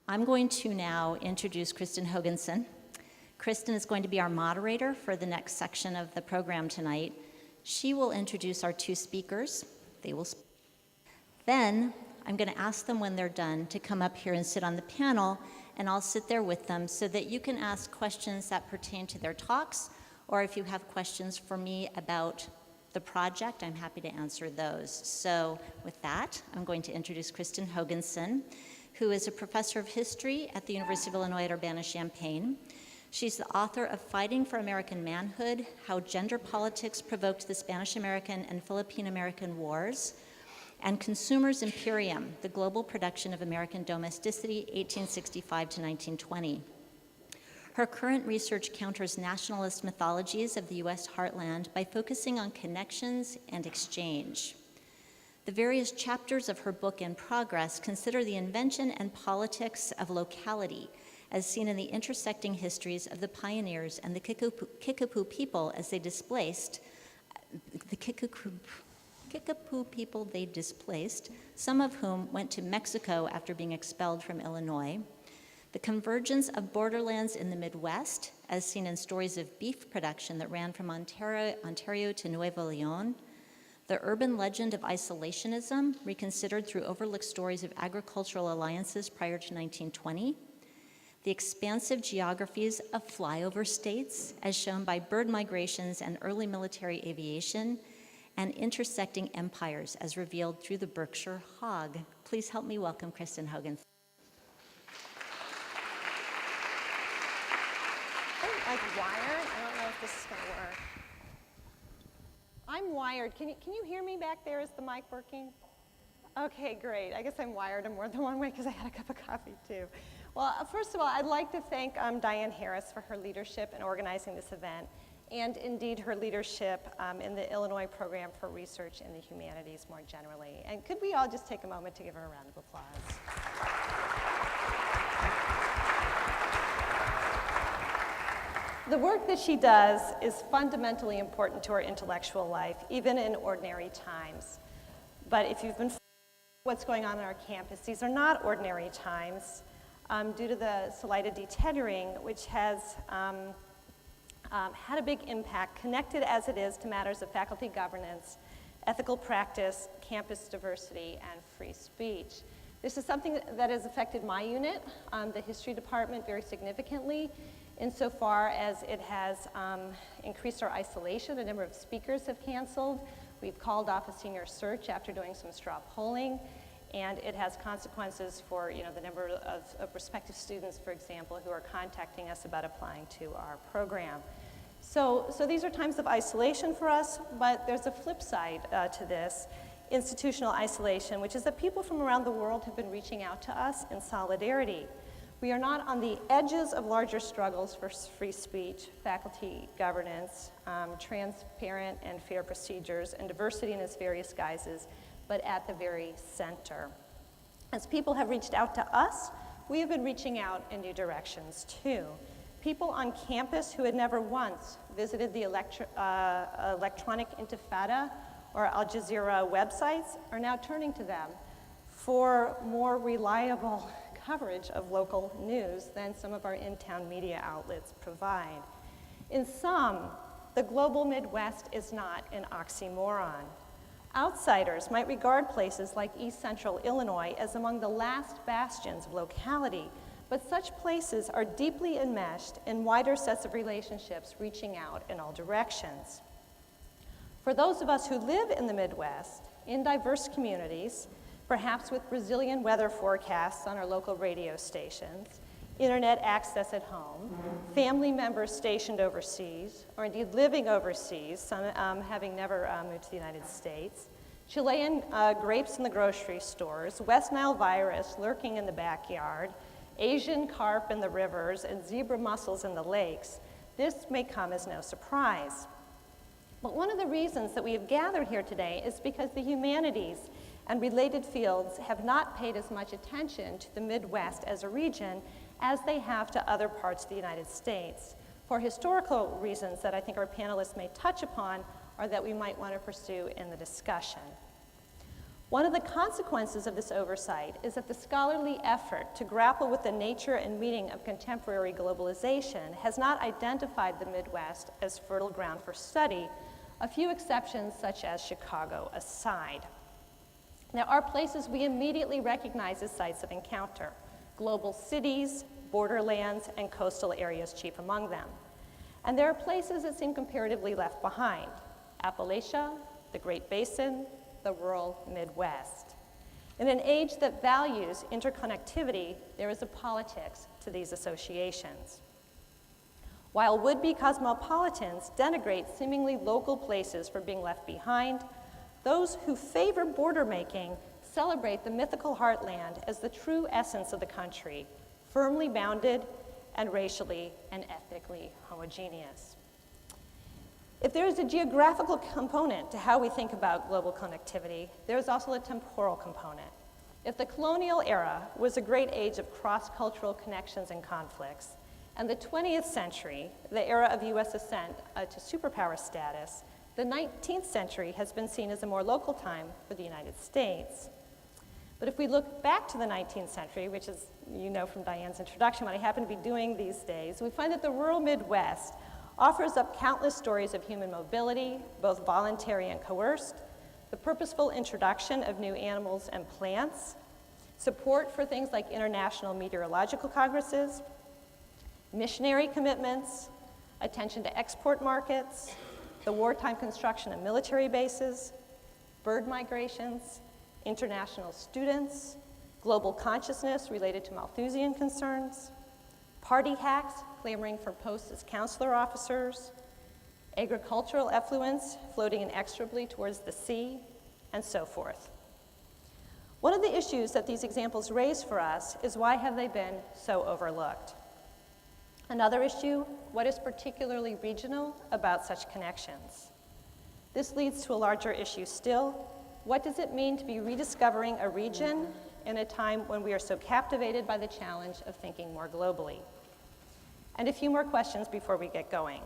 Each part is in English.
I'm going to now introduce Kristin Hoganson. Kristin is going to be our moderator for the next section of the program tonight. She will introduce our two speakers. They will speak. Then I'm going to ask them when they're done to come up here and sit on the panel, and I'll sit there with them so that you can ask questions that pertain to their talks, or if you have questions for me about the project, I'm happy to answer those. So with that, I'm going to introduce Kristin Hoganson, who is a professor of history at the University of Illinois at Urbana-Champaign. She's the author of Fighting for American Manhood, How Gender Politics Provoked the Spanish-American and Philippine-American Wars, and Consumers' Imperium, The Global Production of American Domesticity, 1865 to 1920. Her current research counters nationalist mythologies of the U.S. heartland by focusing on connections and exchange. The various chapters of her book in progress consider the invention and politics of locality as seen in the intersecting histories of the pioneers and the Kickapoo people as they displaced, some of whom went to Mexico after being expelled from Illinois, the convergence of borderlands in the Midwest, as seen in stories of beef production that ran from Ontario to Nuevo Leon, the urban legend of isolationism, reconsidered through overlooked stories of agricultural alliances prior to 1920, the expansive geographies of flyover states, as shown by bird migrations and early military aviation, and intersecting empires, as revealed through the Berkshire hog. Please help me welcome Kristin Hoganson. I'm wired. I don't know if this is going to work. I'm wired. Can you hear me back there? Is the mic working? Okay, great. I guess I'm wired in more than one way because I had a cup of coffee too. Well, first of all, I'd like to thank Diane Harris for her leadership in organizing this event, and indeed her leadership in the Illinois Program for Research in the Humanities more generally. And could we all just take a moment to give her a round of applause? The work that she does is fundamentally important to our intellectual life, even in ordinary times. But if you've been following what's going on our campus, these are not ordinary times due to the Salida detendering, which has had a big impact, connected as it is to matters of faculty governance, ethical practice, campus diversity, and free speech. This is something that has affected my unit, the history department, very significantly, insofar as it has increased our isolation. A number of speakers have canceled. We've called off a senior search after doing some straw polling, and it has consequences for the number of prospective students, for example, who are contacting us about applying to our program. So these are times of isolation for us, but there's a flip side to this, institutional isolation, which is that people from around the world have been reaching out to us in solidarity. We are not on the edges of larger struggles for free speech, faculty governance, transparent and fair procedures, and diversity in its various guises, but at the very center. As people have reached out to us, we have been reaching out in new directions too. People on campus who had never once visited the Electronic Intifada or Al Jazeera websites are now turning to them for more reliable coverage of local news than some of our in-town media outlets provide. In sum, the global Midwest is not an oxymoron. Outsiders might regard places like East Central Illinois as among the last bastions of locality, but such places are deeply enmeshed in wider sets of relationships reaching out in all directions. For those of us who live in the Midwest, in diverse communities, perhaps with Brazilian weather forecasts on our local radio stations, internet access at home, family members stationed overseas, or indeed living overseas, some having never moved to the United States, Chilean grapes in the grocery stores, West Nile virus lurking in the backyard, Asian carp in the rivers, and zebra mussels in the lakes, this may come as no surprise. But one of the reasons that we have gathered here today is because the humanities and related fields have not paid as much attention to the Midwest as a region as they have to other parts of the United States, for historical reasons that I think our panelists may touch upon or that we might want to pursue in the discussion. One of the consequences of this oversight is that the scholarly effort to grapple with the nature and meaning of contemporary globalization has not identified the Midwest as fertile ground for study, a few exceptions such as Chicago aside. There are places we immediately recognize as sites of encounter: global cities, borderlands, and coastal areas chief among them. And there are places that seem comparatively left behind: Appalachia, the Great Basin, the rural Midwest. In an age that values interconnectivity, there is a politics to these associations. While would-be cosmopolitans denigrate seemingly local places for being left behind, those who favor border making celebrate the mythical heartland as the true essence of the country, firmly bounded and racially and ethnically homogeneous. If there is a geographical component to how we think about global connectivity, there is also a temporal component. If the colonial era was a great age of cross-cultural connections and conflicts, and the 20th century, the era of US ascent to superpower status, the 19th century has been seen as a more local time for the United States. But if we look back to the 19th century, which is, you know from Diane's introduction, what I happen to be doing these days, we find that the rural Midwest offers up countless stories of human mobility, both voluntary and coerced, the purposeful introduction of new animals and plants, support for things like international meteorological congresses, missionary commitments, attention to export markets, the wartime construction of military bases, bird migrations, international students, global consciousness related to Malthusian concerns, party hacks clamoring for posts as counselor officers, agricultural effluence floating inexorably towards the sea, and so forth. One of the issues that these examples raise for us is why have they been so overlooked? Another issue, what is particularly regional about such connections? This leads to a larger issue still. What does it mean to be rediscovering a region in a time when we are so captivated by the challenge of thinking more globally? And a few more questions before we get going.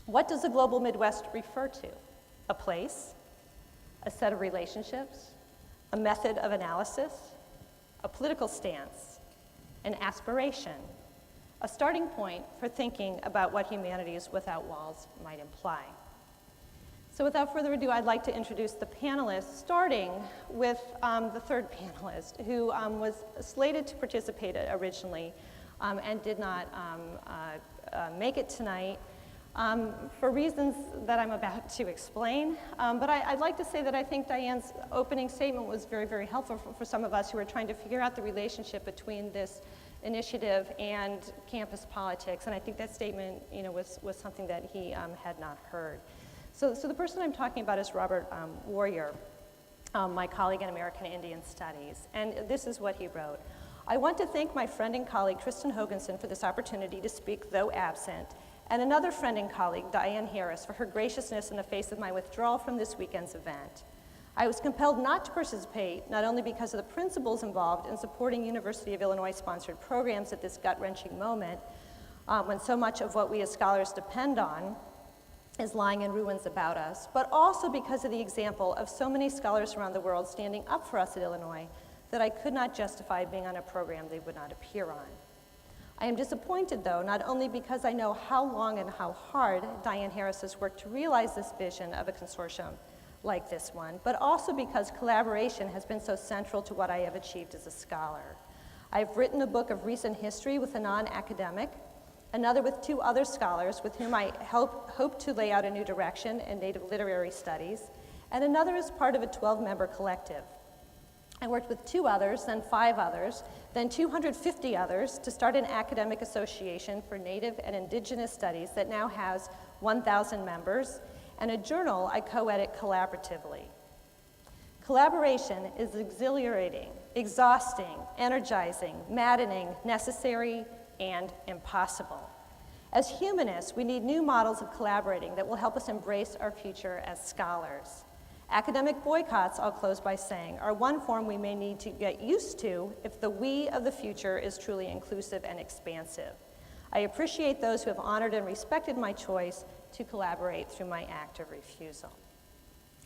What does the global Midwest refer to? A place, a set of relationships, a method of analysis, a political stance, an aspiration, a starting point for thinking about what humanities without walls might imply. So without further ado, I'd like to introduce the panelists, starting with the third panelist, who was slated to participate originally and did not make it tonight for reasons that I'm about to explain. But I'd like to say that I think Diane's opening statement was very, very helpful for some of us who are trying to figure out the relationship between this initiative and campus politics, and I think that statement, was something that he had not heard. So the person I'm talking about is Robert Warrior, my colleague in American Indian Studies, and this is what he wrote. I want to thank my friend and colleague Kristin Hoganson for this opportunity to speak, though absent, and another friend and colleague, Diane Harris, for her graciousness in the face of my withdrawal from this weekend's event. I was compelled not to participate, not only because of the principles involved in supporting University of Illinois-sponsored programs at this gut-wrenching moment, when so much of what we as scholars depend on is lying in ruins about us, but also because of the example of so many scholars around the world standing up for us at Illinois that I could not justify being on a program they would not appear on. I am disappointed, though, not only because I know how long and how hard Diane Harris has worked to realize this vision of a consortium like this one, but also because collaboration has been so central to what I have achieved as a scholar. I've written a book of recent history with a non-academic, another with two other scholars with whom I hope to lay out a new direction in Native literary studies, and another as part of a 12-member collective. I worked with 2 others, then 5 others, then 250 others to start an academic association for Native and Indigenous studies that now has 1,000 members, and a journal I co-edit collaboratively. Collaboration is exhilarating, exhausting, energizing, maddening, necessary, and impossible. As humanists, we need new models of collaborating that will help us embrace our future as scholars. Academic boycotts, I'll close by saying, are one form we may need to get used to if the we of the future is truly inclusive and expansive. I appreciate those who have honored and respected my choice to collaborate through my act of refusal.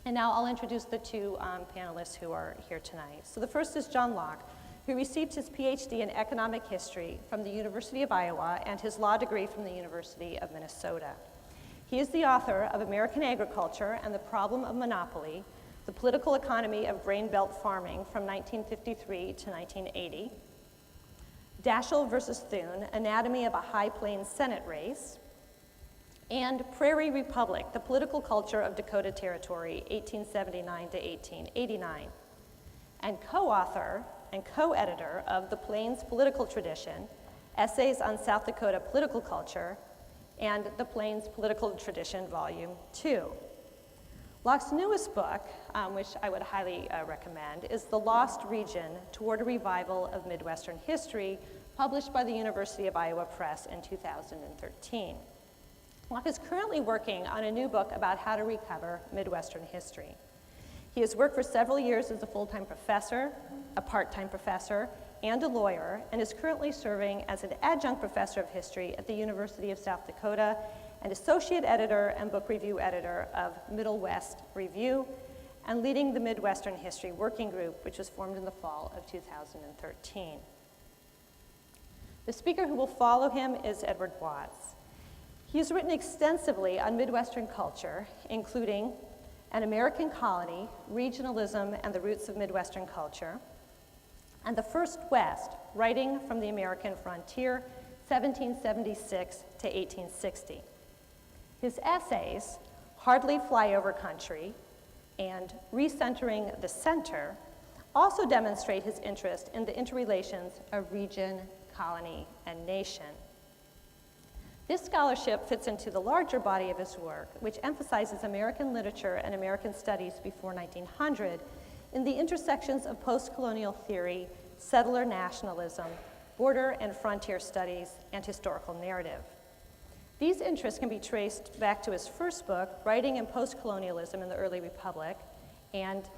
And now I'll introduce the two panelists who are here tonight. So the first is Jon Lauck, who received his PhD in economic history from the University of Iowa and his law degree from the University of Minnesota. He is the author of American Agriculture and the Problem of Monopoly, The Political Economy of Grain Belt Farming from 1953 to 1980, Daschle versus Thune, Anatomy of a High Plains Senate Race, and Prairie Republic, The Political Culture of Dakota Territory, 1879 to 1889, and co-author and co-editor of The Plains Political Tradition, Essays on South Dakota Political Culture, and The Plains Political Tradition, Volume 2. Lauck's newest book, which I would highly recommend, is The Lost Region, Toward a Revival of Midwestern History, published by the University of Iowa Press in 2013. Lauck is currently working on a new book about how to recover Midwestern history. He has worked for several years as a full-time professor, a part-time professor, and a lawyer, and is currently serving as an adjunct professor of history at the University of South Dakota and associate editor and book review editor of Middle West Review, and leading the Midwestern History Working Group, which was formed in the fall of 2013. The speaker who will follow him is Edward Watts. He has written extensively on Midwestern culture, including An American Colony, Regionalism and the Roots of Midwestern Culture, and The First West, Writing from the American Frontier, 1776 to 1860. His essays, Hardly Flyover Country and Recentering the Center, also demonstrate his interest in the interrelations of region, colony, and nation. This scholarship fits into the larger body of his work, which emphasizes American literature and American studies before 1900 in the intersections of post-colonial theory, settler nationalism, border and frontier studies, and historical narrative. These interests can be traced back to his first book, Writing and Post-Colonialism in the Early Republic, and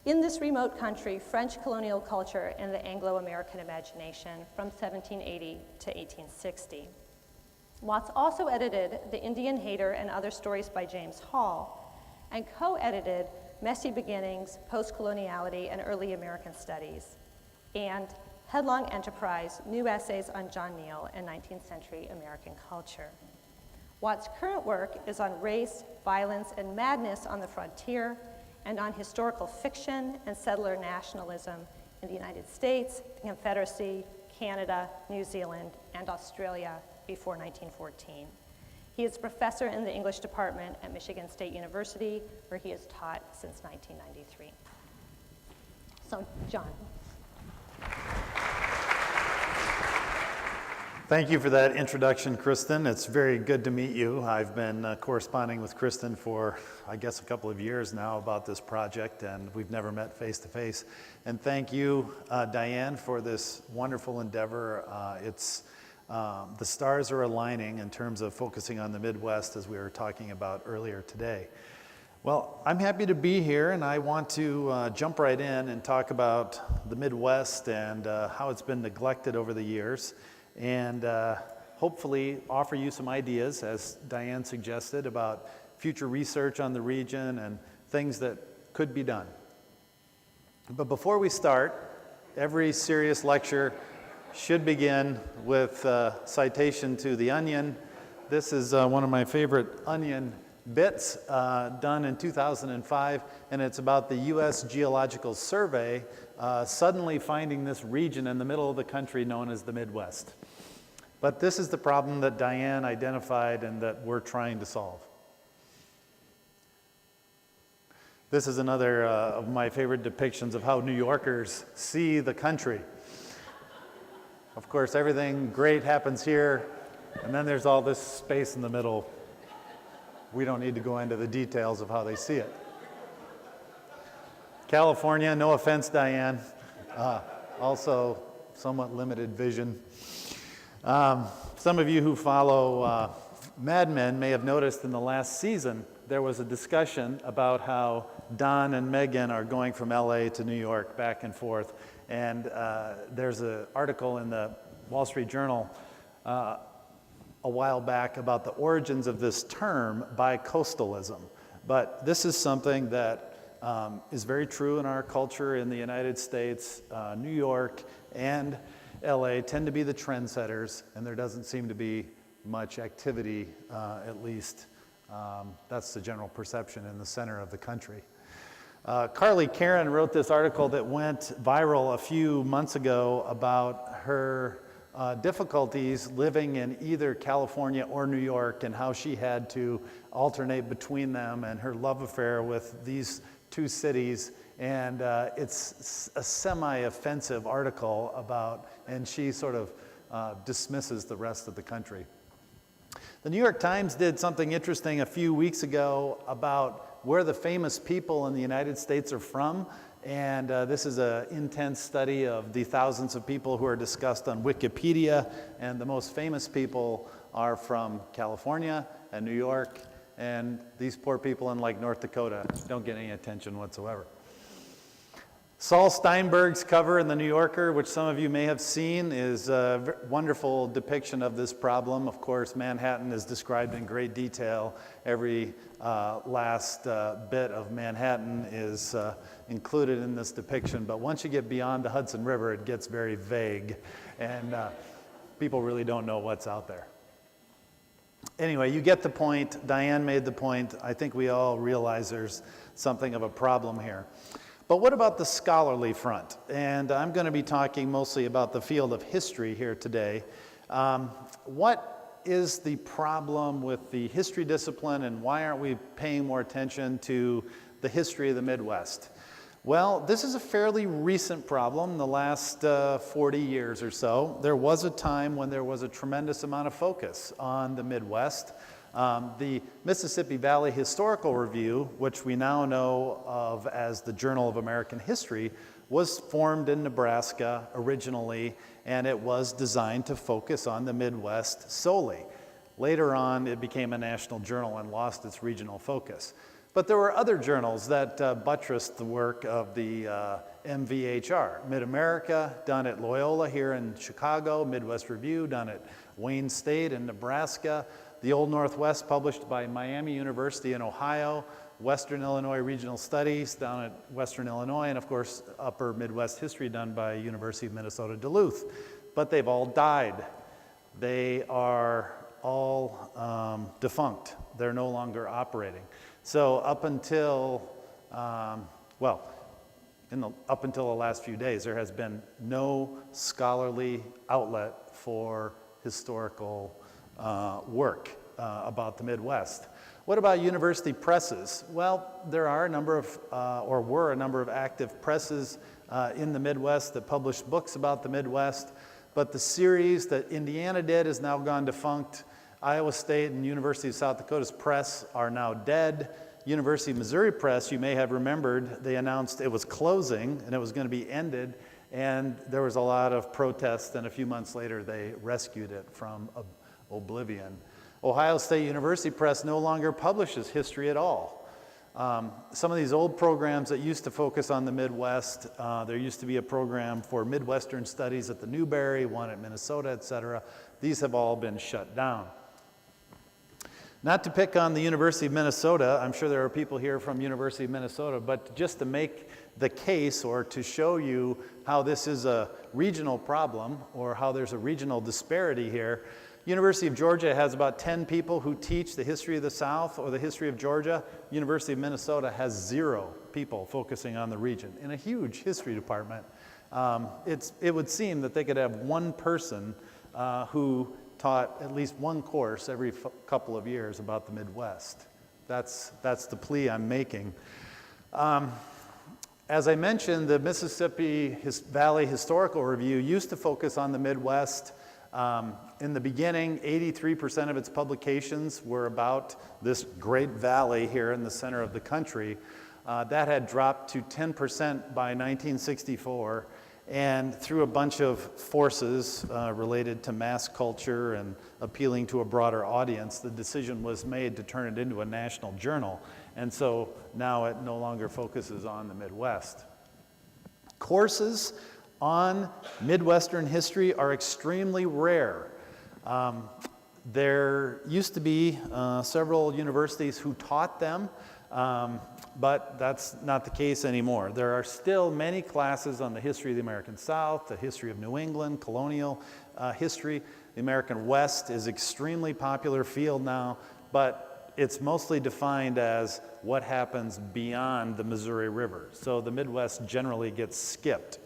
In This Remote Country, French Colonial Culture and the Anglo-American Imagination from 1780 to 1860. Watts also edited The Indian Hater and Other Stories by James Hall, and co-edited Messy Beginnings, Post-Coloniality and Early American Studies, and Headlong Enterprise, New Essays on John Neal and 19th Century American Culture. Watts' current work is on race, violence, and madness on the frontier, and on historical fiction and settler nationalism in the United States, the Confederacy, Canada, New Zealand, and Australia before 1914. He is a professor in the English department at Michigan State University, where he has taught since 1993. So, Jon. Thank you for that introduction, Kristin. It's very good to meet you. I've been corresponding with Kristin for, I guess, a couple of years now about this project, and we've never met face to face. And thank you, Diane, for this wonderful endeavor. The stars are aligning in terms of focusing on the Midwest, as we were talking about earlier today. Well, I'm happy to be here, and I want to jump right in and talk about the Midwest and how it's been neglected over the years, and hopefully offer you some ideas, as Diane suggested, about future research on the region and things that could be done. But before we start, every serious lecture should begin with citation to The Onion. This is one of my favorite Onion bits done in 2005, and it's about the U.S. Geological Survey suddenly finding this region in the middle of the country known as the Midwest. But this is the problem that Diane identified and that we're trying to solve. This is another of my favorite depictions of how New Yorkers see the country. Of course, everything great happens here, and then there's all this space in the middle. We don't need to go into the details of how they see it. California, no offense, Diane, also somewhat limited vision. Some of you who follow Mad Men may have noticed in the last season there was a discussion about how Don and Megan are going from LA to New York back and forth. And there's an article in the Wall Street Journal a while back about the origins of this term, bicoastalism. But this is something that is very true in our culture in the United States. New York and LA tend to be the trendsetters, and there doesn't seem to be much activity, at least that's the general perception in the center of the country. Carly Karen wrote this article that went viral a few months ago about her difficulties living in either California or New York and how she had to alternate between them and her love affair with these two cities. And it's a semi-offensive article about, and she sort of dismisses the rest of the country. The New York Times did something interesting a few weeks ago about where the famous people in the United States are from. And this is an intense study of the thousands of people who are discussed on Wikipedia. And the most famous people are from California and New York. And these poor people in like North Dakota don't get any attention whatsoever. Saul Steinberg's cover in The New Yorker, which some of you may have seen, is a wonderful depiction of this problem. Of course, Manhattan is described in great detail. Every last bit of Manhattan is included in this depiction. But once you get beyond the Hudson River, it gets very vague. And people really don't know what's out there. Anyway, you get the point. Diane made the point. I think we all realize there's something of a problem here. But what about the scholarly front? And I'm going to be talking mostly about the field of history here today. What is the problem with the history discipline, and why aren't we paying more attention to the history of the Midwest? Well, this is a fairly recent problem, in the last 40 years or so. There was a time when there was a tremendous amount of focus on the Midwest. The Mississippi Valley Historical Review, which we now know of as the Journal of American History, was formed in Nebraska originally, and it was designed to focus on the Midwest solely. Later on, it became a national journal and lost its regional focus. But there were other journals that buttressed the work of the MVHR. Mid-America, done at Loyola here in Chicago, Midwest Review, done at Wayne State in Nebraska, the Old Northwest, published by Miami University in Ohio, Western Illinois Regional Studies down at Western Illinois, and of course, Upper Midwest History done by University of Minnesota Duluth. But they've all died. They are all defunct. They're no longer operating. So up until, up until the last few days, there has been no scholarly outlet for historical work about the Midwest. What about university presses? Well, there are a number of, or were a number of active presses in the Midwest that published books about the Midwest, but the series that Indiana did is now gone defunct. Iowa State and University of South Dakota's press are now dead. University of Missouri Press, you may have remembered, they announced it was closing and it was going to be ended, and there was a lot of protest, and a few months later they rescued it from oblivion. Ohio State University Press no longer publishes history at all. Some of these old programs that used to focus on the Midwest, there used to be a program for Midwestern studies at the Newberry, one at Minnesota, etc. These have all been shut down. Not to pick on the University of Minnesota, I'm sure there are people here from University of Minnesota, but just to make the case or to show you how this is a regional problem or how there's a regional disparity here, University of Georgia has about 10 people who teach the history of the South or the history of Georgia. University of Minnesota has 0 people focusing on the region in a huge history department. It would seem that they could have one person who taught at least one course every couple of years about the Midwest. That's the plea I'm making. As I mentioned, the Mississippi Valley Historical Review used to focus on the Midwest. In the beginning, 83% of its publications were about this great valley here in the center of the country. That had dropped to 10% by 1964, and through a bunch of forces related to mass culture and appealing to a broader audience, the decision was made to turn it into a national journal. And so now it no longer focuses on the Midwest. Courses on Midwestern history are extremely rare. There used to be several universities who taught them. But that's not the case anymore. There are still many classes on the history of the American South, the history of New England, colonial history. The American West is extremely popular field now, but it's mostly defined as what happens beyond the Missouri River. So the Midwest generally gets skipped.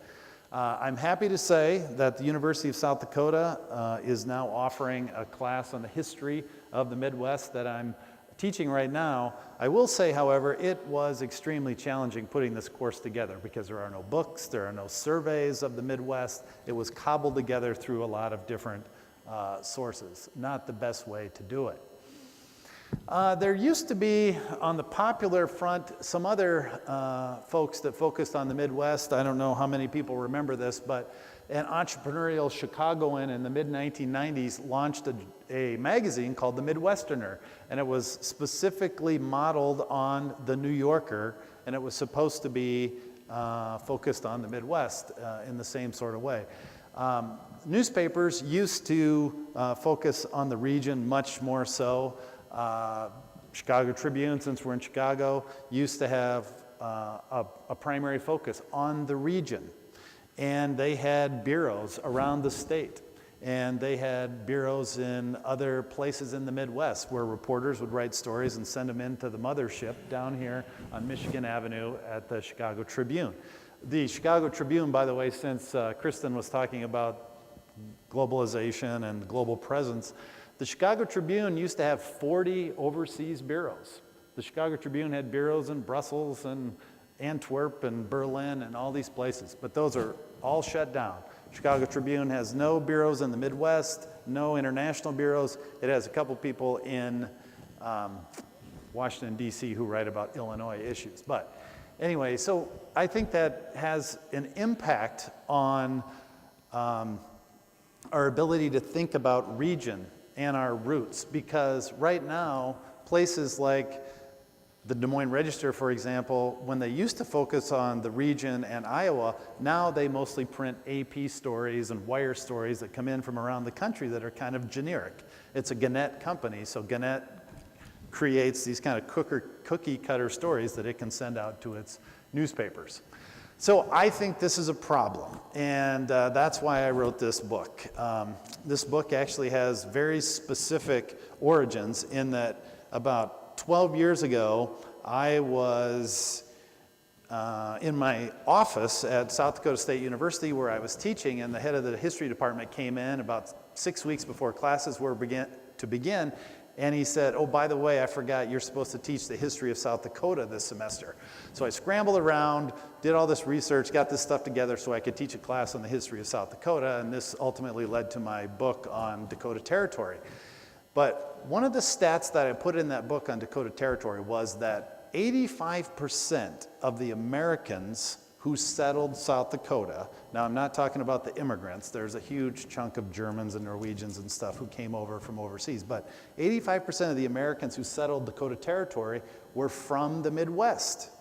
I'm happy to say that the University of South Dakota is now offering a class on the history of the Midwest that I'm teaching right now. I will say, however, it was extremely challenging putting this course together because there are no books, there are no surveys of the Midwest. It was cobbled together through a lot of different sources. Not the best way to do it. There used to be, on the popular front, some other folks that focused on the Midwest. I don't know how many people remember this, but an entrepreneurial Chicagoan in the mid-1990s launched a magazine called The Midwesterner, and it was specifically modeled on The New Yorker, and it was supposed to be focused on the Midwest in the same sort of way. Newspapers used to focus on the region much more so. Chicago Tribune, since we're in Chicago, used to have a primary focus on the region. And they had bureaus around the state. And they had bureaus in other places in the Midwest where reporters would write stories and send them into the mothership down here on Michigan Avenue at the Chicago Tribune. The Chicago Tribune, by the way, since Kristin was talking about globalization and global presence, the Chicago Tribune used to have 40 overseas bureaus. The Chicago Tribune had bureaus in Brussels and Antwerp and Berlin and all these places, but those are all shut down. Chicago Tribune has no bureaus in the Midwest, no international bureaus. It has a couple people in Washington, D.C. who write about Illinois issues. But anyway, so I think that has an impact on our ability to think about region and our roots, because right now, places like the Des Moines Register, for example, when they used to focus on the region and Iowa, now they mostly print AP stories and wire stories that come in from around the country that are kind of generic. It's a Gannett company, so Gannett creates these kind of cookie cutter stories that it can send out to its newspapers. So I think this is a problem, and that's why I wrote this book. This book actually has very specific origins in that about 12 years ago, I was in my office at South Dakota State University where I was teaching, and the head of the history department came in about 6 weeks before classes were to begin, and he said, "Oh, by the way, I forgot you're supposed to teach the history of South Dakota this semester." So I scrambled around, did all this research, got this stuff together so I could teach a class on the history of South Dakota, and this ultimately led to my book on Dakota Territory. But one of the stats that I put in that book on Dakota Territory was that 85% of the Americans who settled South Dakota, now I'm not talking about the immigrants, there's a huge chunk of Germans and Norwegians and stuff who came over from overseas, but 85% of the Americans who settled Dakota Territory were from the Midwest.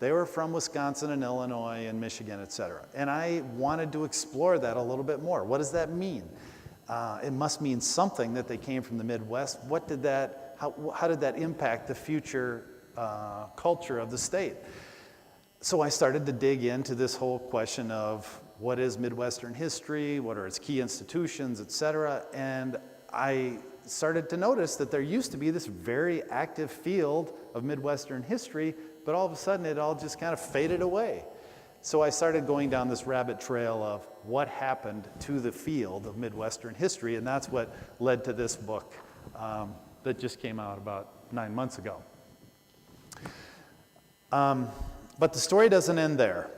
They were from Wisconsin and Illinois and Michigan, et cetera. And I wanted to explore that a little bit more. What does that mean? It must mean something that they came from the Midwest. How did that impact the future culture of the state? So I started to dig into this whole question of what is Midwestern history, what are its key institutions, et cetera, and I started to notice that there used to be this very active field of Midwestern history, but all of a sudden it all just kind of faded away. So I started going down this rabbit trail of what happened to the field of Midwestern history, and that's what led to this book that just came out about 9 months ago. But the story doesn't end there.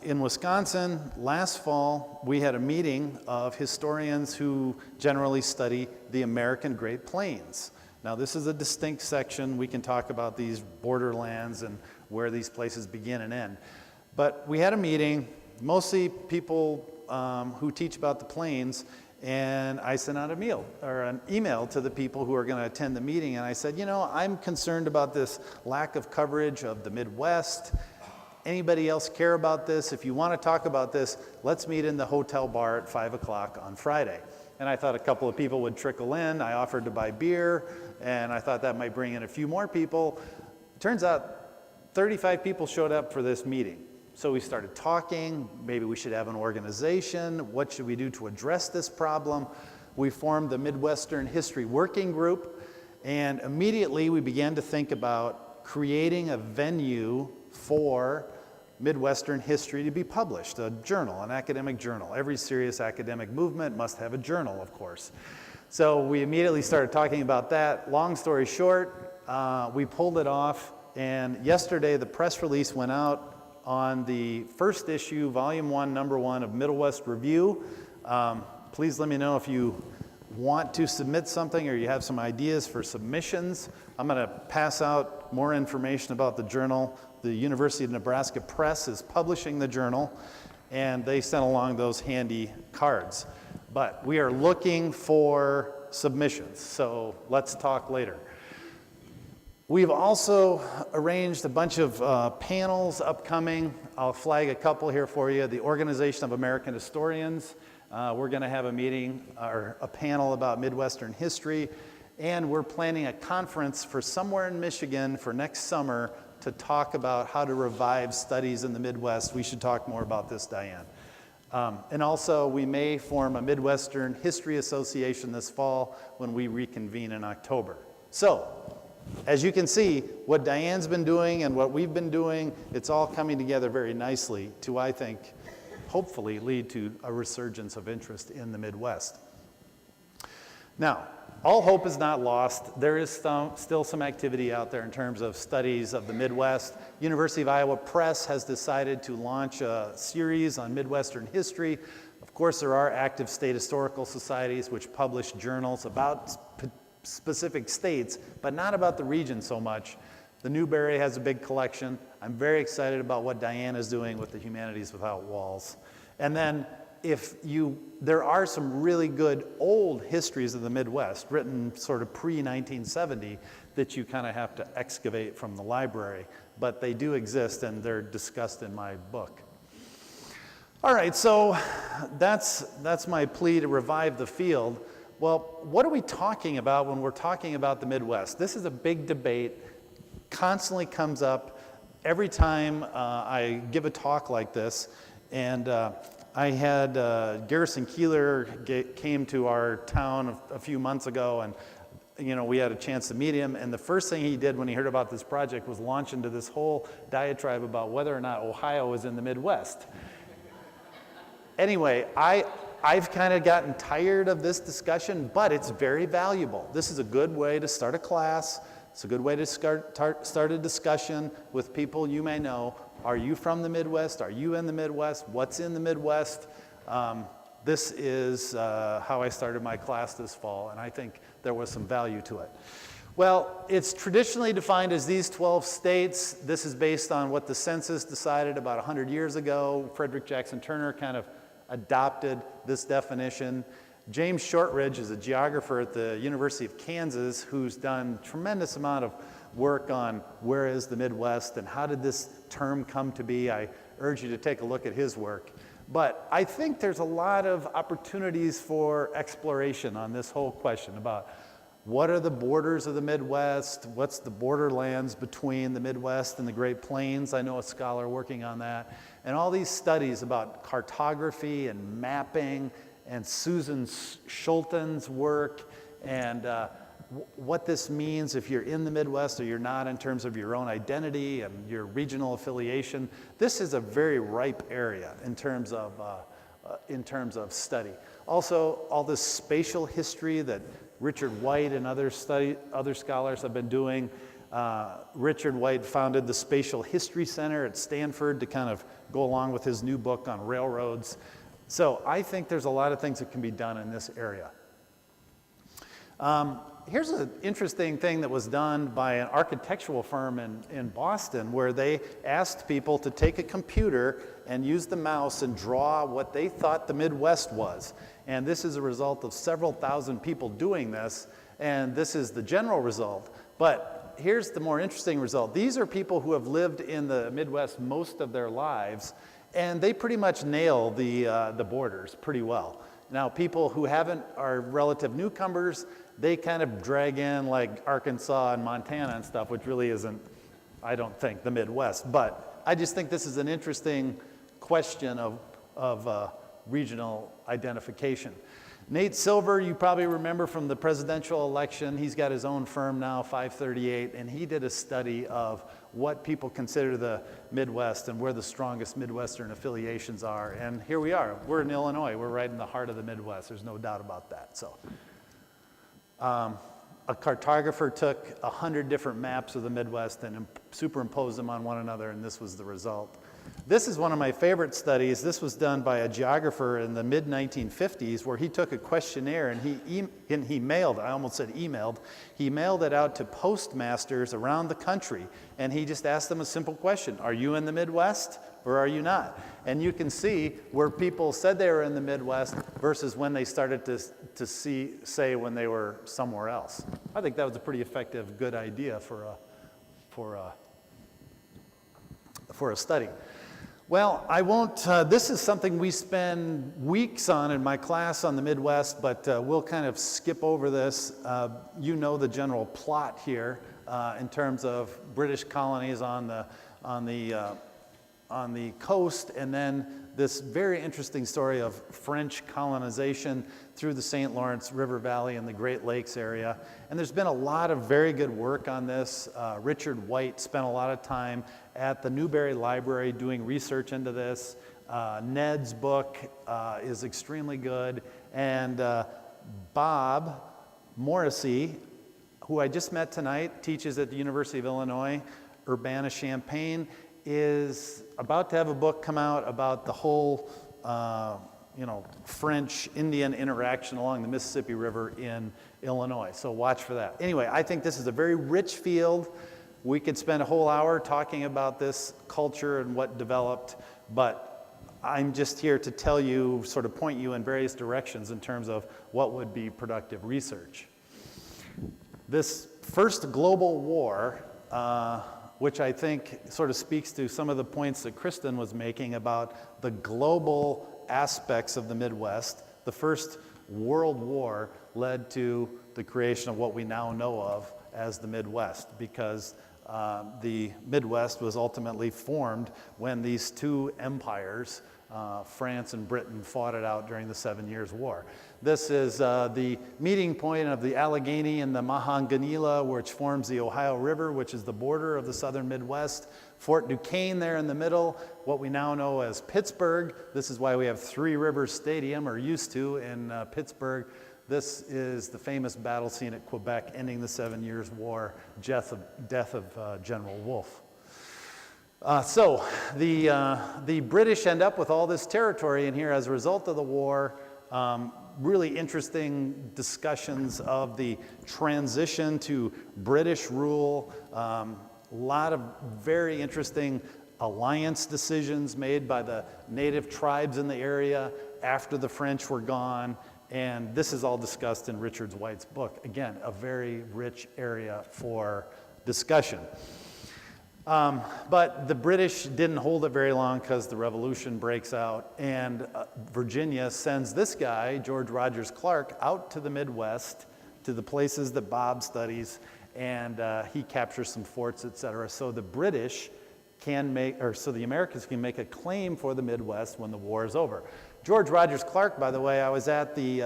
In Wisconsin, last fall, we had a meeting of historians who generally study the American Great Plains. Now, this is a distinct section. We can talk about these borderlands and where these places begin and end. But we had a meeting, mostly people who teach about the plains, and I sent out an email to the people who are going to attend the meeting, and I said, you know, I'm concerned about this lack of coverage of the Midwest. Anybody else care about this? If you want to talk about this, let's meet in the hotel bar at 5 o'clock on Friday. And I thought a couple of people would trickle in. I offered to buy beer, and I thought that might bring in a few more people. Turns out 35 people showed up for this meeting. So we started talking, maybe we should have an organization, what should we do to address this problem? We formed the Midwestern History Working Group, and immediately we began to think about creating a venue for Midwestern history to be published, a journal, an academic journal. Every serious academic movement must have a journal, of course. So we immediately started talking about that. Long story short, we pulled it off, and yesterday the press release went out on the first issue, Volume 1, Number 1 of Middle West Review. Please let me know if you want to submit something or you have some ideas for submissions. I'm going to pass out more information about the journal. The University of Nebraska Press is publishing the journal, and they sent along those handy cards. But we are looking for submissions, so let's talk later. We've also arranged a bunch of panels upcoming. I'll flag a couple here for you. The Organization of American Historians. We're going to have a meeting or a panel about Midwestern history. And we're planning a conference for somewhere in Michigan for next summer to talk about how to revive studies in the Midwest. We should talk more about this, Diane. And also, we may form a Midwestern History Association this fall when we reconvene in October. So, as you can see, what Diane's been doing and what we've been doing, it's all coming together very nicely to, I think, hopefully lead to a resurgence of interest in the Midwest. Now, all hope is not lost. There is still some activity out there in terms of studies of the Midwest. University of Iowa Press has decided to launch a series on Midwestern history. Of course, there are active state historical societies which publish journals about specific states, but not about the region so much. The Newberry has a big collection. I'm very excited about what Diane is doing with the Humanities Without Walls. And then there are some really good old histories of the Midwest written sort of pre-1970 that you kind of have to excavate from the library, but they do exist and they're discussed in my book. All right, so that's my plea to revive the field. Well, what are we talking about when we're talking about the Midwest? This is a big debate, constantly comes up every time I give a talk like this. And I had Garrison Keeler came to our town a few months ago, and we had a chance to meet him. And the first thing he did when he heard about this project was launch into this whole diatribe about whether or not Ohio was in the Midwest. Anyway, I've kind of gotten tired of this discussion, but it's very valuable. This is a good way to start a class. It's a good way to start a discussion with people you may know. Are you from the Midwest? Are you in the Midwest? What's in the Midwest? This is how I started my class this fall, and I think there was some value to it. Well, it's traditionally defined as these 12 states. This is based on what the census decided about 100 years ago. Frederick Jackson Turner kind of adopted this definition. James Shortridge is a geographer at the University of Kansas who's done a tremendous amount of work on where is the Midwest and how did this term come to be. I urge you to take a look at his work. But I think there's a lot of opportunities for exploration on this whole question about what are the borders of the Midwest, what's the borderlands between the Midwest and the Great Plains. I know a scholar working on that. And all these studies about cartography and mapping and Susan Schulten's work and what this means if you're in the Midwest or you're not in terms of your own identity and your regional affiliation. This is a very ripe area in terms of study. Also, all this spatial history that Richard White and other scholars have been doing. Richard White founded the Spatial History Center at Stanford to kind of go along with his new book on railroads. So I think there's a lot of things that can be done in this area. Here's an interesting thing that was done by an architectural firm in Boston where they asked people to take a computer and use the mouse and draw what they thought the Midwest was. And this is a result of several thousand people doing this, and this is the general result. But here's the more interesting result. These are people who have lived in the Midwest most of their lives, and they pretty much nail the borders pretty well. Now, people who are relative newcomers, they kind of drag in like Arkansas and Montana and stuff, which really isn't I don't think, the Midwest. But I just think this is an interesting question of regional identification. Nate Silver, you probably remember from the presidential election. He's got his own firm now, 538, and he did a study of what people consider the Midwest and where the strongest Midwestern affiliations are. And here we are. We're in Illinois. We're right in the heart of the Midwest. There's no doubt about that. So, a cartographer took 100 different maps of the Midwest and superimposed them on one another, and this was the result. This is one of my favorite studies. This was done by a geographer in the mid-1950s, where he took a questionnaire and he mailed, I almost said emailed, he mailed it out to postmasters around the country, and he just asked them a simple question: are you in the Midwest or are you not? And you can see where people said they were in the Midwest versus when they started to say when they were somewhere else. I think that was a pretty effective, good idea for a study. Well, I won't, this is something we spend weeks on in my class on the Midwest, but we'll kind of skip over this. You know the general plot here in terms of British colonies on the coast, and then this very interesting story of French colonization through the St. Lawrence River Valley and the Great Lakes area. And there's been a lot of very good work on this. Richard White spent a lot of time at the Newberry Library doing research into this. Ned's book is extremely good. And Bob Morrissey, who I just met tonight, teaches at the University of Illinois, Urbana-Champaign, is about to have a book come out about the whole French-Indian interaction along the Mississippi River in Illinois. So watch for that. Anyway, I think this is a very rich field. We could spend a whole hour talking about this culture and what developed, but I'm just here to tell you, sort of point you in various directions in terms of what would be productive research. This first global war, which I think sort of speaks to some of the points that Kristin was making about the global aspects of the Midwest. The First World War led to the creation of what we now know of as the Midwest, because the Midwest was ultimately formed when these two empires, France and Britain, fought it out during the 7 Years' War. This is the meeting point of the Allegheny and the Monongahela, which forms the Ohio River, which is the border of the southern Midwest. Fort Duquesne there in the middle, what we now know as Pittsburgh. This is why we have Three Rivers Stadium, or used to, in Pittsburgh. This is the famous battle scene at Quebec, ending the 7 Years' War, death of General Wolfe. So the British end up with all this territory in here as a result of the war. Really interesting discussions of the transition to British rule. A lot of very interesting alliance decisions made by the native tribes in the area after the French were gone. And this is all discussed in Richard White's book. Again, a very rich area for discussion. But the British didn't hold it very long because the revolution breaks out, and Virginia sends this guy, George Rogers Clark, out to the Midwest, to the places that Bob studies, and he captures some forts, etc. So the British can make, or so the Americans can make a claim for the Midwest when the war is over. George Rogers Clark, by the way, I was at the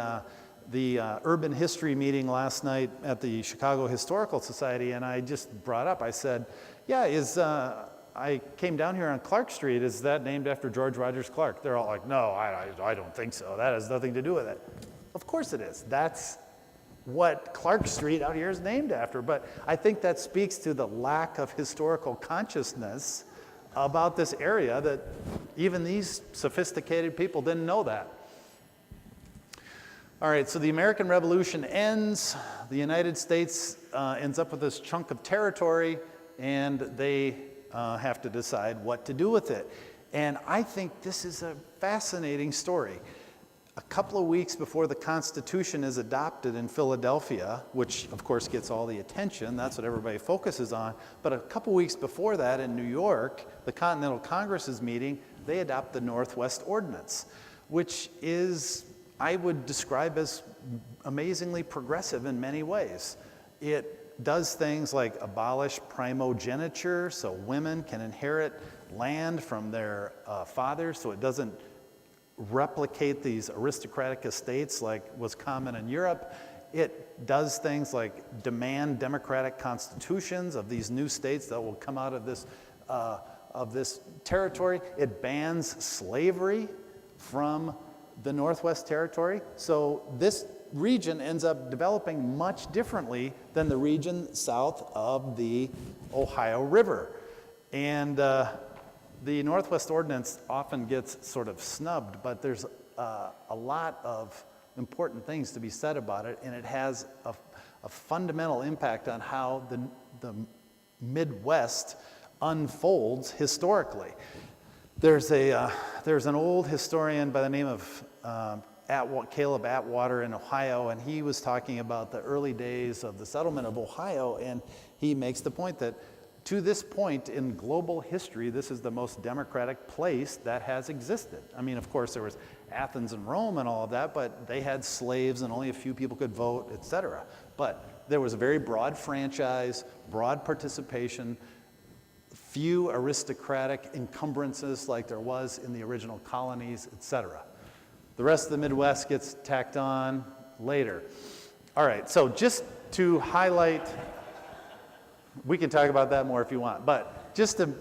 urban history meeting last night at the Chicago Historical Society, and I just brought up, I said, yeah, I came down here on Clark Street. Is that named after George Rogers Clark? They're all like, no, I don't think so. That has nothing to do with it. Of course it is. That's what Clark Street out here is named after. But I think that speaks to the lack of historical consciousness about this area, that even these sophisticated people didn't know that. All right, so the American Revolution ends. The United States ends up with this chunk of territory, and they have to decide what to do with it. And I think this is a fascinating story. A couple of weeks before the Constitution is adopted in Philadelphia, which of course gets all the attention, that's what everybody focuses on, but a couple of weeks before that in New York, the Continental Congress is meeting, they adopt the Northwest Ordinance, which is, I would describe as amazingly progressive in many ways. It does things like abolish primogeniture, so women can inherit land from their fathers, so it doesn't replicate these aristocratic estates like was common in Europe. It does things like demand democratic constitutions of these new states that will come out of this territory. It bans slavery from the Northwest Territory. So this region ends up developing much differently than the region south of the Ohio River. And the Northwest Ordinance often gets sort of snubbed, but there's a lot of important things to be said about it, and it has a fundamental impact on how the Midwest unfolds historically. There's an old historian by the name of Caleb Atwater in Ohio, and he was talking about the early days of the settlement of Ohio, and he makes the point that to this point in global history, this is the most democratic place that has existed. I mean, of course, there was Athens and Rome and all of that, but they had slaves and only a few people could vote, etc. But there was a very broad franchise, broad participation, few aristocratic encumbrances like there was in the original colonies, etc. The rest of the Midwest gets tacked on later. All right, so just to highlight, we can talk about that more if you want, but just to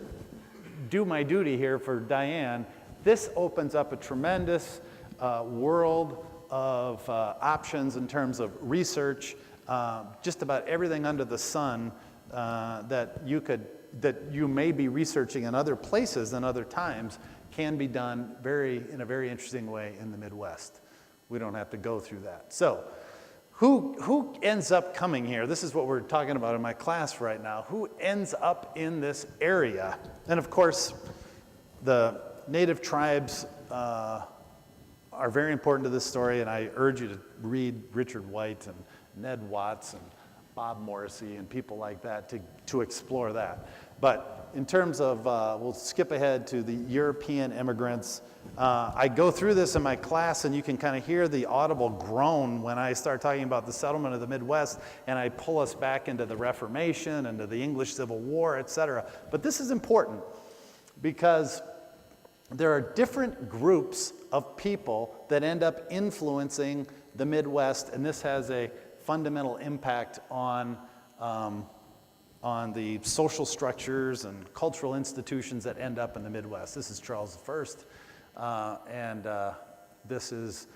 do my duty here for Diane, this opens up a tremendous world of options in terms of research, just about everything under the sun that you may be researching in other places and other times can be done in a very interesting way in the Midwest. We don't have to go through that. So, who ends up coming here? This is what we're talking about in my class right now. Who ends up in this area? And of course, the native tribes are very important to this story, and I urge you to read Richard White and Ned Watts and Bob Morrissey and people like that to explore that. But in terms of, we'll skip ahead to the European immigrants. I go through this in my class, and you can kind of hear the audible groan when I start talking about the settlement of the Midwest, and I pull us back into the Reformation, into the English Civil War, etc. But this is important because there are different groups of people that end up influencing the Midwest, and this has a fundamental impact on the social structures and cultural institutions that end up in the Midwest. This is Charles I, and this is,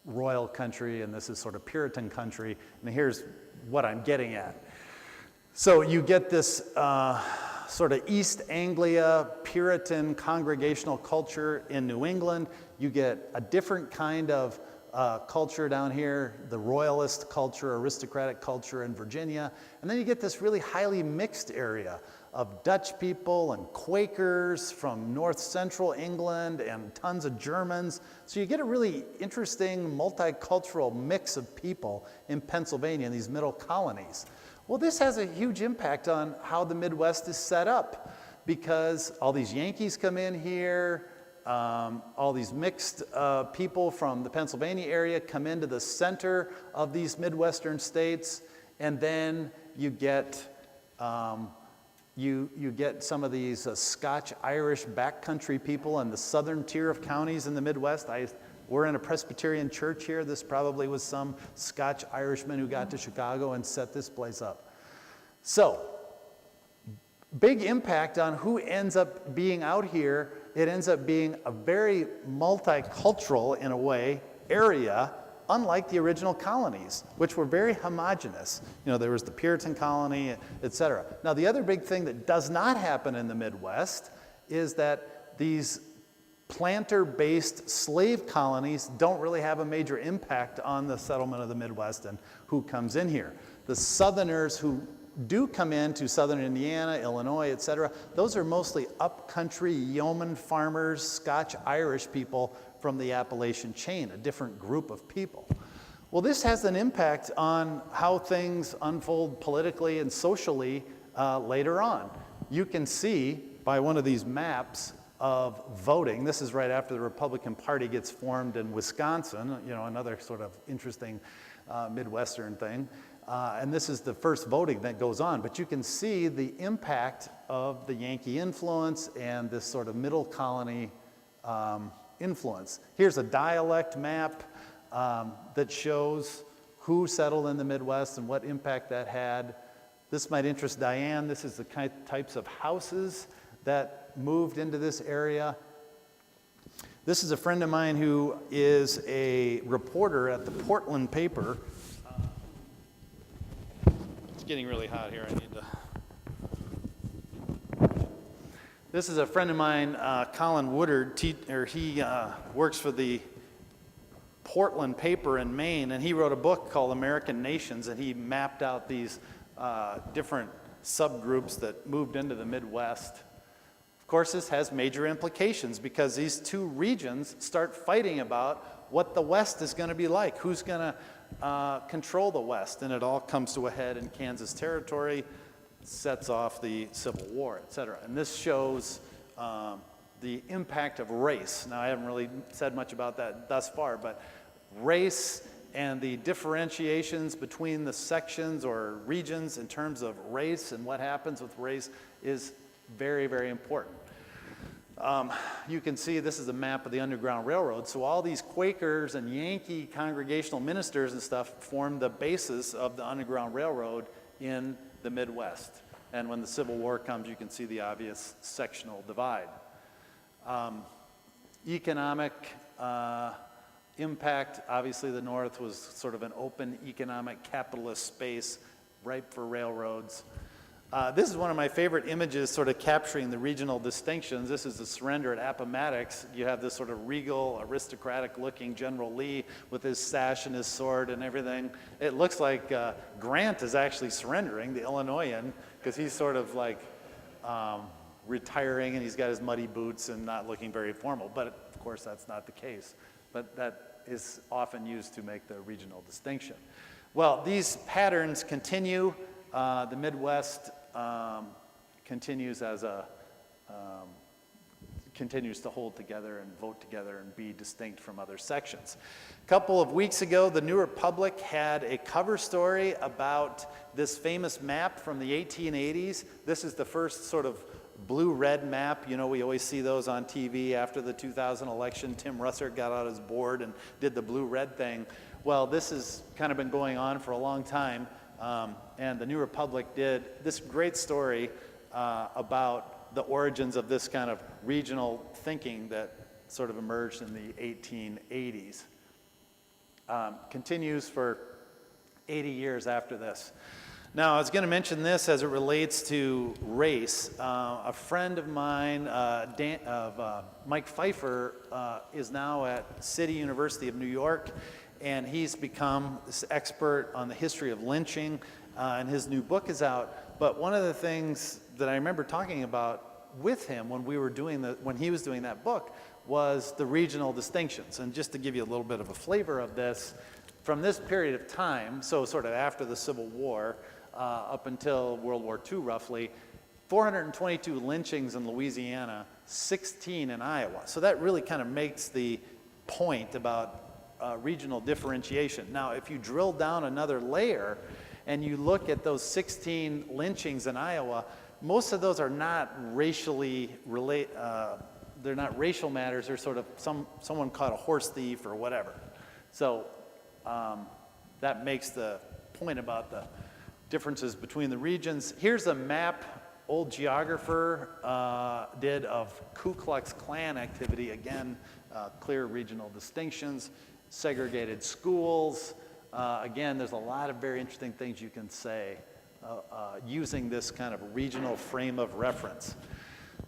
royal country, and this is sort of Puritan country, and here's what I'm getting at. So you get this sort of East Anglia, Puritan congregational culture in New England. You get a different kind of culture down here, the royalist culture, aristocratic culture in Virginia. And then you get this really highly mixed area of Dutch people and Quakers from north central England and tons of Germans. So you get a really interesting multicultural mix of people in Pennsylvania in these middle colonies. Well, this has a huge impact on how the Midwest is set up because all these Yankees come in here, all these mixed people from the Pennsylvania area come into the center of these Midwestern states, and then you get you get some of these Scotch-Irish backcountry people in the southern tier of counties in the Midwest. We're in a Presbyterian church here. This probably was some Scotch-Irishman who got to Chicago and set this place up. So, big impact on who ends up being out here. It ends up being a very multicultural, in a way, area, unlike the original colonies, which were very homogenous. There was the Puritan colony, etc. Now, the other big thing that does not happen in the Midwest is that these planter-based slave colonies don't really have a major impact on the settlement of the Midwest and who comes in here. The Southerners who do come into southern Indiana, Illinois, etc., those are mostly upcountry yeoman farmers, Scotch-Irish people from the Appalachian chain, a different group of people. Well, this has an impact on how things unfold politically and socially later on. You can see by one of these maps of voting. This is right after the Republican Party gets formed in Wisconsin, another sort of interesting Midwestern thing. And this is the first voting that goes on, but you can see the impact of the Yankee influence and this sort of middle colony influence. Here's a dialect map that shows who settled in the Midwest and what impact that had. This might interest Diane. This is the types of houses that moved into this area. This is a friend of mine who is a reporter at the Portland paper. It's getting really hot here. I need to. This is a friend of mine, Colin Woodard. He works for the Portland paper in Maine, and he wrote a book called American Nations, and he mapped out these different subgroups that moved into the Midwest. Of course, this has major implications because these two regions start fighting about what the West is going to be like, who's going to control the West, and it all comes to a head in Kansas Territory, sets off the Civil War, et cetera. And this shows the impact of race. Now, I haven't really said much about that thus far, but race and the differentiations between the sections or regions in terms of race and what happens with race is very, very important. You can see this is a map of the Underground Railroad. So all these Quakers and Yankee congregational ministers and stuff formed the basis of the Underground Railroad in the Midwest. And when the Civil War comes, you can see the obvious sectional divide. Economic impact, obviously the North was sort of an open economic capitalist space ripe for railroads. This is one of my favorite images sort of capturing the regional distinctions. This is the surrender at Appomattox. You have this sort of regal, aristocratic looking General Lee with his sash and his sword and everything. It looks like Grant is actually surrendering, the Illinoisan, because he's sort of like retiring and he's got his muddy boots and not looking very formal. But of course that's not the case. But that is often used to make the regional distinction. Well, these patterns continue. The Midwest continues as a continues to hold together and vote together and be distinct from other sections. A couple of weeks ago, the New Republic had a cover story about this famous map from the 1880s. This is the first sort of blue-red map. You know, we always see those on TV after the 2000 election. Tim Russert got out his board and did the blue-red thing. Well, this has kind of been going on for a long time. And the New Republic did this great story about the origins of this kind of regional thinking that sort of emerged in the 1880s. Continues for 80 years after this. Now, I was going to mention this as it relates to race. A friend of mine, Mike Pfeiffer, is now at City University of New York, and he's become this expert on the history of lynching, and his new book is out. But one of the things that I remember talking about with him when he was doing that book was the regional distinctions. And just to give you a little bit of a flavor of this, from this period of time, so sort of after the Civil War, up until World War II roughly, 422 lynchings in Louisiana, 16 in Iowa. So that really kind of makes the point about regional differentiation. Now, if you drill down another layer and you look at those 16 lynchings in Iowa, most of those are not racially they're not racial matters. They're sort of someone caught a horse thief or whatever. So that makes the point about the differences between the regions. Here's a map old geographer did of Ku Klux Klan activity. Again, clear regional distinctions, segregated schools. Again, there's a lot of very interesting things you can say using this kind of regional frame of reference.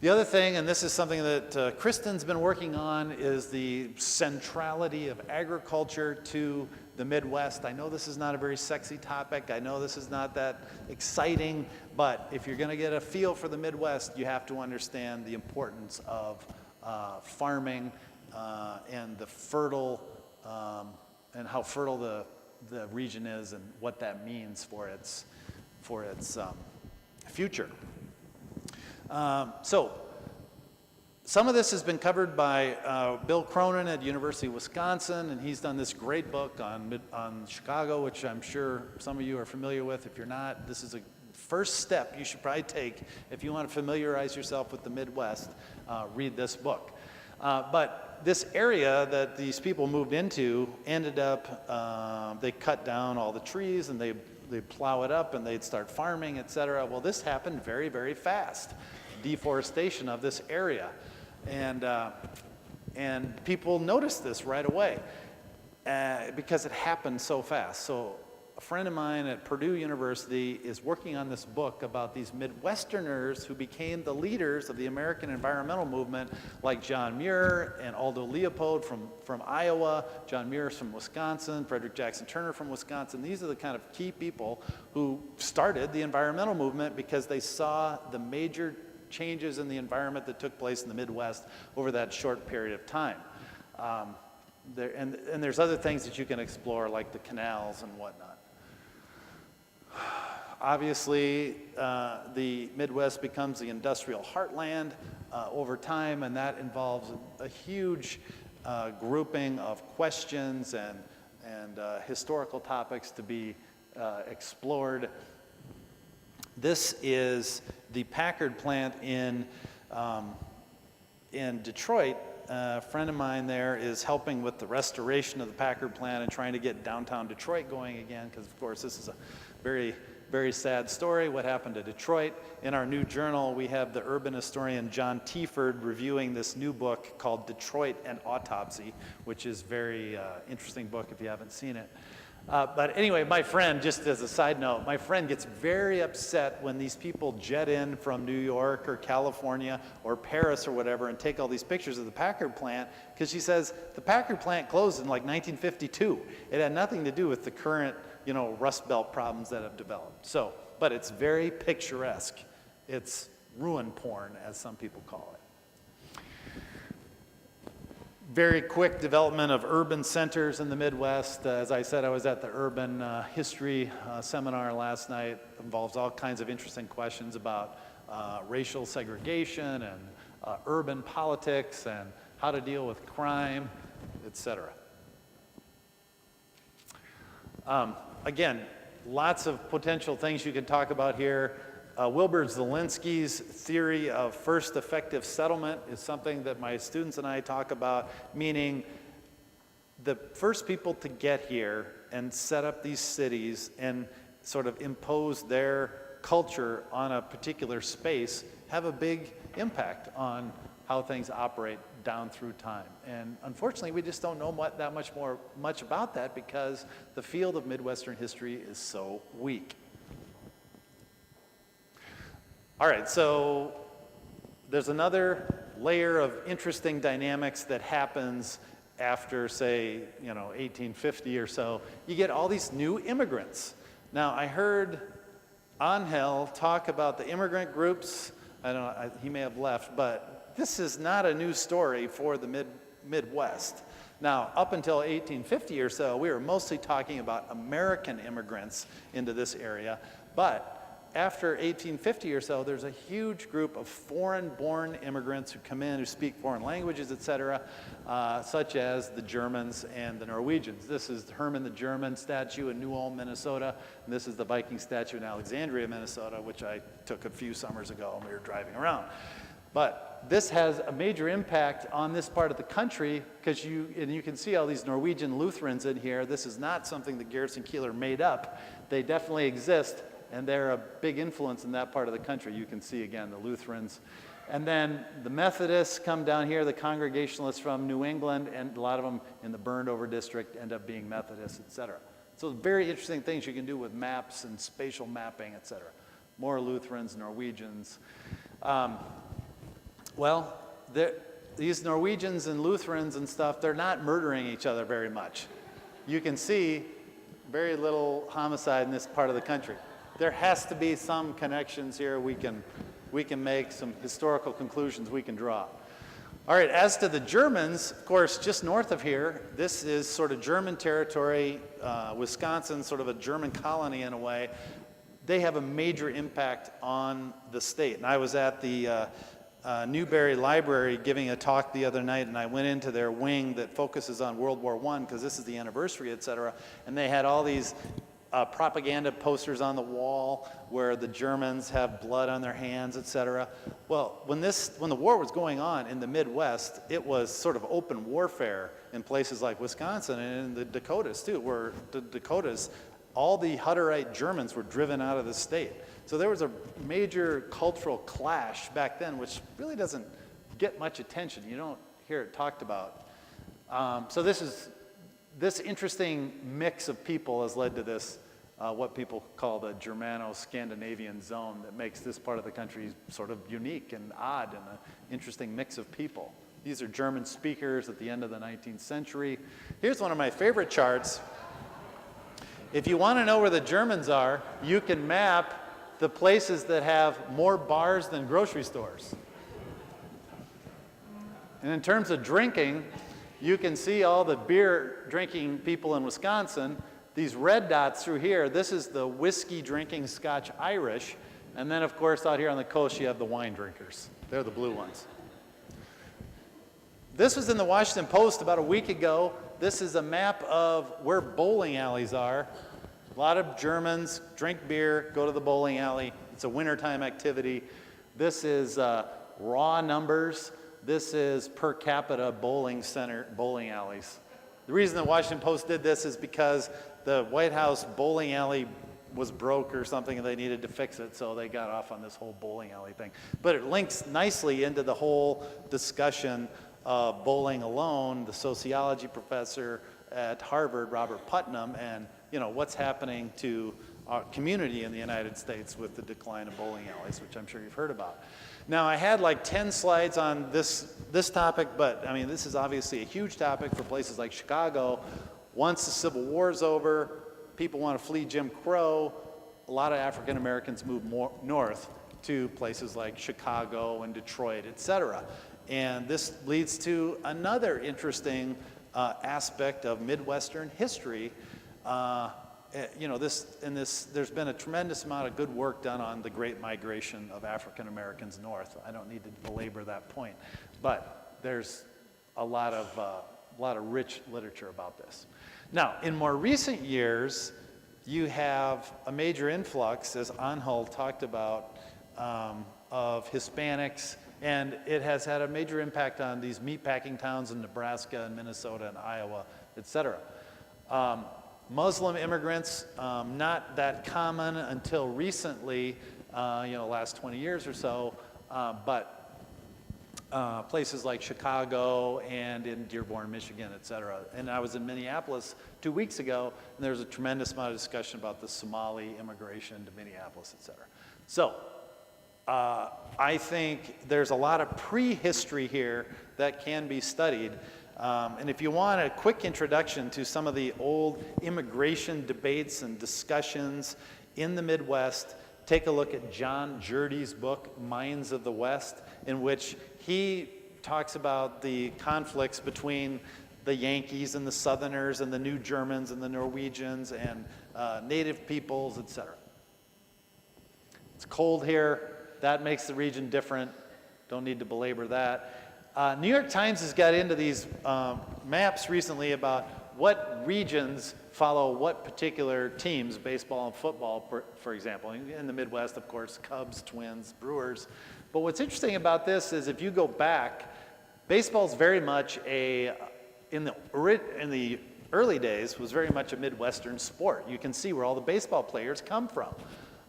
The other thing, and this is something that Kristin's been working on, is the centrality of agriculture to the Midwest. I know this is not a very sexy topic. I know this is not that exciting, but if you're going to get a feel for the Midwest, you have to understand the importance of farming and the fertile and how fertile the region is and what that means for its future. So Some of this has been covered by Bill Cronin at University of Wisconsin, and he's done this great book on Chicago, which I'm sure some of you are familiar with. If you're not, this is a first step you should probably take if you want to familiarize yourself with the Midwest. Read this book. But this area that these people moved into ended up, they cut down all the trees and they plow it up and they'd start farming, et cetera. Well, this happened very, very fast. Deforestation of this area. And people noticed this right away because it happened so fast. So a friend of mine at Purdue University is working on this book about these Midwesterners who became the leaders of the American environmental movement, like John Muir and Aldo Leopold from Iowa, John Muir from Wisconsin, Frederick Jackson Turner from Wisconsin. These are the kind of key people who started the environmental movement because they saw the major changes in the environment that took place in the Midwest over that short period of time. And there's other things that you can explore, like the canals and whatnot. Obviously, the Midwest becomes the industrial heartland over time, and that involves a huge grouping of questions and historical topics to be explored. This is the Packard plant in Detroit. A friend of mine there is helping with the restoration of the Packard plant and trying to get downtown Detroit going again, because of course this is a very, very sad story, what happened to Detroit. In our new journal, we have the urban historian John Tieford reviewing this new book called Detroit and Autopsy, which is a very interesting book if you haven't seen it. But anyway, my friend, just as a side note, my friend gets very upset when these people jet in from New York or California or Paris or whatever and take all these pictures of the Packard plant, because she says the Packard plant closed in like 1952. It had nothing to do with the current, Rust Belt problems that have developed. So, but it's very picturesque. It's ruin porn, as some people call it. Very quick development of urban centers in the Midwest. As I said, I was at the urban history seminar last night. It involves all kinds of interesting questions about racial segregation and urban politics and how to deal with crime, etc. Again, lots of potential things you can talk about here. Wilbur Zielinski's theory of first effective settlement is something that my students and I talk about, meaning the first people to get here and set up these cities and sort of impose their culture on a particular space have a big impact on how things operate down through time. And unfortunately, we just don't know that much about that because the field of Midwestern history is so weak. All right, so there's another layer of interesting dynamics that happens after, say, 1850 or so. You get all these new immigrants. Now, I heard Angel talk about the immigrant groups. I don't know, he may have left, but this is not a new story for the Midwest. Now, up until 1850 or so, we were mostly talking about American immigrants into this area, but after 1850 or so, there's a huge group of foreign-born immigrants who come in, who speak foreign languages, et cetera, such as the Germans and the Norwegians. This is Herman the German statue in New Ulm, Minnesota, and this is the Viking statue in Alexandria, Minnesota, which I took a few summers ago when we were driving around. But this has a major impact on this part of the country, because you can see all these Norwegian Lutherans in here. This is not something that Garrison Keillor made up. They definitely exist. And they're a big influence in that part of the country. You can see, again, the Lutherans. And then the Methodists come down here, the Congregationalists from New England, and a lot of them in the burned over district end up being Methodists, et cetera. So very interesting things you can do with maps and spatial mapping, et cetera. More Lutherans, Norwegians. These Norwegians and Lutherans and stuff, they're not murdering each other very much. You can see very little homicide in this part of the country. There has to be some connections here we can make, some historical conclusions we can draw. All right, as to the Germans, of course, just north of here, this is sort of German territory, Wisconsin, sort of a German colony in a way. They have a major impact on the state. And I was at the Newberry Library giving a talk the other night, and I went into their wing that focuses on World War I, because this is the anniversary, et cetera, and they had all these propaganda posters on the wall where the Germans have blood on their hands, et cetera. Well, when the war was going on in the Midwest, it was sort of open warfare in places like Wisconsin and in the Dakotas too, where the Dakotas, all the Hutterite Germans were driven out of the state. So there was a major cultural clash back then, which really doesn't get much attention. You don't hear it talked about. So this interesting mix of people has led to this, what people call the Germano-Scandinavian zone, that makes this part of the country sort of unique and odd and an interesting mix of people. These are German speakers at the end of the 19th century. Here's one of my favorite charts. If you want to know where the Germans are, you can map the places that have more bars than grocery stores. And in terms of drinking, you can see all the beer drinking people in Wisconsin. These red dots through here, this is the whiskey drinking Scotch Irish. And then, of course, out here on the coast, you have the wine drinkers. They're the blue ones. This was in the Washington Post about a week ago. This is a map of where bowling alleys are. A lot of Germans drink beer, go to the bowling alley. It's a wintertime activity. This is raw numbers. This is per capita bowling alleys. The reason the Washington Post did this is because the White House bowling alley was broke or something and they needed to fix it, so they got off on this whole bowling alley thing. But it links nicely into the whole discussion of bowling alone, the sociology professor at Harvard, Robert Putnam, and what's happening to our community in the United States with the decline of bowling alleys, which I'm sure you've heard about. Now, I had like 10 slides on this topic, but I mean, this is obviously a huge topic for places like Chicago. Once the Civil War is over, people want to flee Jim Crow. A lot of African Americans move more north to places like Chicago and Detroit, et cetera. And this leads to another interesting aspect of Midwestern history. There's been a tremendous amount of good work done on the Great Migration of African Americans north. I don't need to belabor that point, but there's a lot of rich literature about this. Now, in more recent years, you have a major influx, as Angel talked about, of Hispanics, and it has had a major impact on these meatpacking towns in Nebraska and Minnesota and Iowa, et cetera. Muslim immigrants, not that common until recently, last 20 years or so, but places like Chicago and in Dearborn, Michigan, et cetera. And I was in Minneapolis 2 weeks ago, and there was a tremendous amount of discussion about the Somali immigration to Minneapolis, et cetera. So I think there's a lot of prehistory here that can be studied. And if you want a quick introduction to some of the old immigration debates and discussions in the Midwest, take a look at John Jurdy's book, Minds of the West, in which he talks about the conflicts between the Yankees and the Southerners and the New Germans and the Norwegians and native peoples, etc. It's cold here. That makes the region different. Don't need to belabor that. New York Times has got into these maps recently about what regions follow what particular teams, baseball and football, for example. In the Midwest, of course, Cubs, Twins, Brewers. But what's interesting about this is if you go back, baseball's very much in the early days, was very much a Midwestern sport. You can see where all the baseball players come from.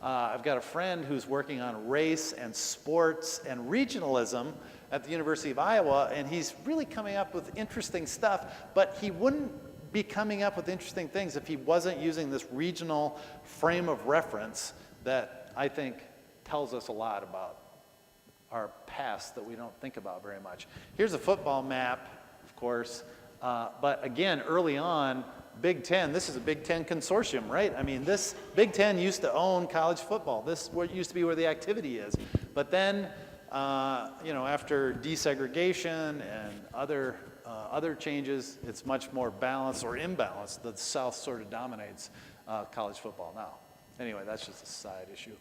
I've got a friend who's working on race and sports and regionalism at the University of Iowa, and he's really coming up with interesting stuff, but he wouldn't be coming up with interesting things if he wasn't using this regional frame of reference that I think tells us a lot about our past that we don't think about very much. Here's a football map, of course, but again, early on, Big Ten, this is a Big Ten consortium, right? I mean, this Big Ten used to own college football. This used to be where the activity is. But then, after desegregation and other changes, it's much more balanced or imbalanced. The South sort of dominates college football now. Anyway, that's just a side issue.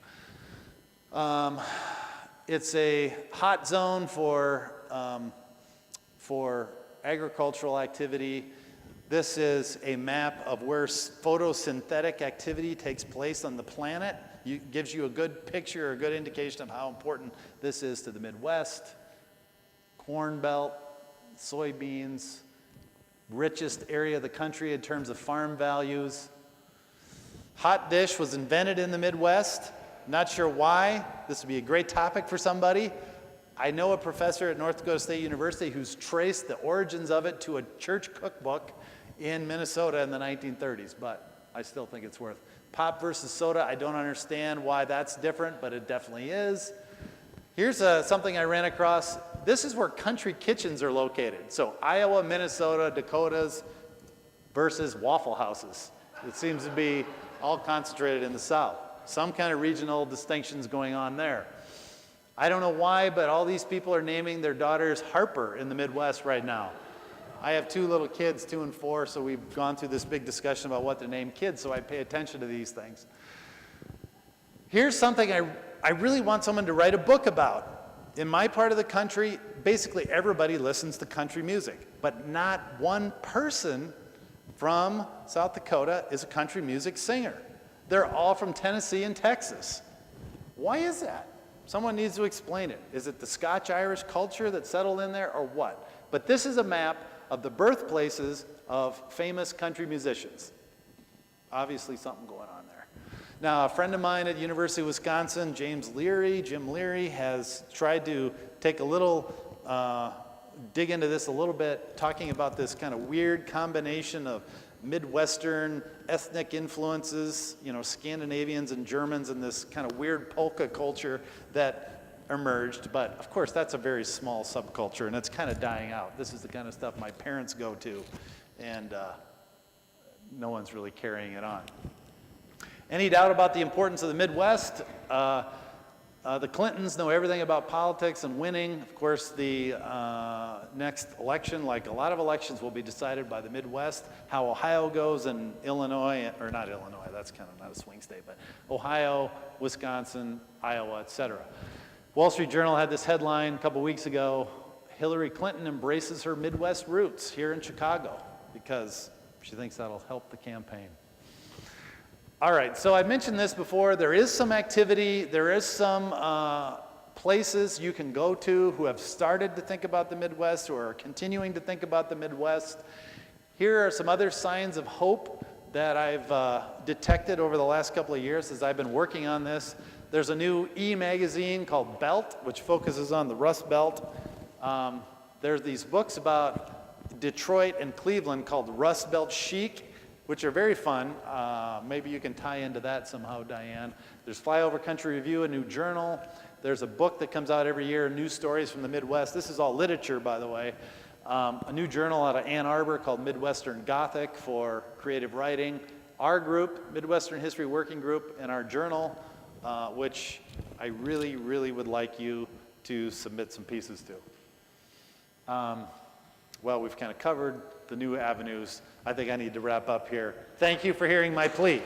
It's a hot zone for agricultural activity. This is a map of where photosynthetic activity takes place on the planet. It gives you a good picture, a good indication of how important this is to the Midwest. Corn Belt, soybeans, richest area of the country in terms of farm values. Hot dish was invented in the Midwest. Not sure why. This would be a great topic for somebody. I know a professor at North Dakota State University who's traced the origins of it to a church cookbook in Minnesota in the 1930s, but I still think it's worth. Pop versus soda, I don't understand why that's different, but it definitely is. Here's something I ran across. This is where country kitchens are located. So Iowa, Minnesota, Dakotas versus Waffle Houses. It seems to be all concentrated in the South. Some kind of regional distinctions going on there. I don't know why, but all these people are naming their daughters Harper in the Midwest right now. I have 2 little kids, 2 and 4, so we've gone through this big discussion about what to name kids, so I pay attention to these things. Here's something I really want someone to write a book about. In my part of the country, basically everybody listens to country music, but not one person from South Dakota is a country music singer. They're all from Tennessee and Texas. Why is that? Someone needs to explain it. Is it the Scotch-Irish culture that settled in there, or what? But this is a map of the birthplaces of famous country musicians. Obviously something going on there. Now, a friend of mine at University of Wisconsin, Jim Leary, has tried to take a little, dig into this a little bit, talking about this kind of weird combination of Midwestern ethnic influences, Scandinavians and Germans, and this kind of weird polka culture that emerged. But of course, that's a very small subculture, and it's kind of dying out. This is the kind of stuff my parents go to, and no one's really carrying it on. Any doubt about the importance of the Midwest? The Clintons know everything about politics and winning. Of course, the next election, like a lot of elections, will be decided by the Midwest. How Ohio goes and Illinois, or not Illinois, that's kind of not a swing state, but Ohio, Wisconsin, Iowa, etc. Wall Street Journal had this headline a couple weeks ago: Hillary Clinton embraces her Midwest roots here in Chicago because she thinks that'll help the campaign. All right, so I mentioned this before. There is some activity, there is some places you can go to who have started to think about the Midwest or are continuing to think about the Midwest. Here are some other signs of hope that I've detected over the last couple of years as I've been working on this. There's a new e-magazine called Belt, which focuses on the Rust Belt. There's these books about Detroit and Cleveland called Rust Belt Chic, which are very fun. Maybe you can tie into that somehow, Diane. There's Flyover Country Review, a new journal. There's a book that comes out every year, News Stories from the Midwest. This is all literature, by the way. A new journal out of Ann Arbor called Midwestern Gothic for creative writing. Our group, Midwestern History Working Group, and our journal, which I really, really would like you to submit some pieces to. Well, we've kind of covered the new avenues. I think I need to wrap up here. Thank you for hearing my plea.